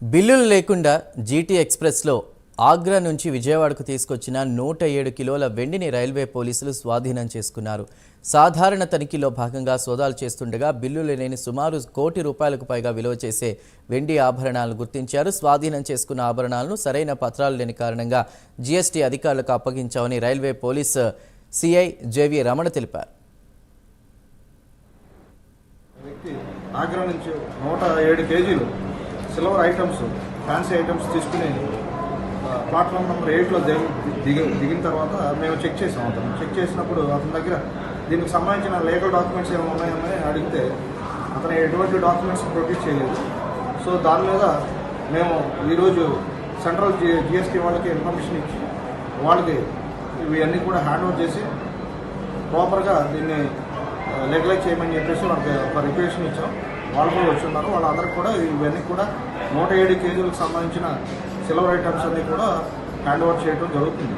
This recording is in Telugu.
బిల్లులు లేకుండా జీటీ ఎక్స్ప్రెస్లో ఆగ్రా నుంచి విజయవాడకు తీసుకొచ్చిన 107 కిలోల వెండిని రైల్వే పోలీసులు స్వాధీనం చేసుకున్నారు. సాధారణ తనిఖీలో భాగంగా సోదాలు చేస్తుండగా బిల్లులు లేని సుమారు ₹1 కోటి పైగా విలువ చేసే వెండి ఆభరణాలను గుర్తించారు. స్వాధీనం చేసుకున్న ఆభరణాలను సరైన పత్రాలు లేని కారణంగా జీఎస్టీ అధికారులకు అప్పగించామని railway police CI JV Ramana తెలిపారు. ఆగ్రా నుంచి 107 కేజీలు సిల్వర్ ఐటమ్స్, ఫ్యాన్సీ ఐటమ్స్ తీసుకుని ప్లాట్ఫామ్ నెంబర్ 8లో దిగిన తర్వాత మేము చెక్ చేసాం. అతను చెక్ చేసినప్పుడు అతని దగ్గర దీనికి సంబంధించిన లీగల్ డాక్యుమెంట్స్ ఏమైనా ఉన్నాయని అడిగితే అతను ఎటువంటి డాక్యుమెంట్స్ ప్రొడ్యూస్ చేయలేదు. సో దాని మీద మేము ఈరోజు సెంట్రల్ జిఎస్టీ వాళ్ళకి ఇన్ఫర్మేషన్ ఇచ్చి వాళ్ళకి ఇవన్నీ కూడా హ్యాండ్ ఓవర్ చేసి ప్రాపర్గా దీన్ని లెగలైజ్ చేయమని చెప్పేసి వాళ్ళకి ఒక రిక్వెషన్ ఇచ్చాం. వాళ్ళు కూడా వచ్చి ఉన్నారు. వాళ్ళందరికీ కూడా ఇవన్నీ కూడా 107 కేజీలకు సంబంధించిన సిల్వర్ ఐటమ్స్ అన్నీ కూడా హ్యాండ్ ఓవర్ చేయడం జరుగుతుంది.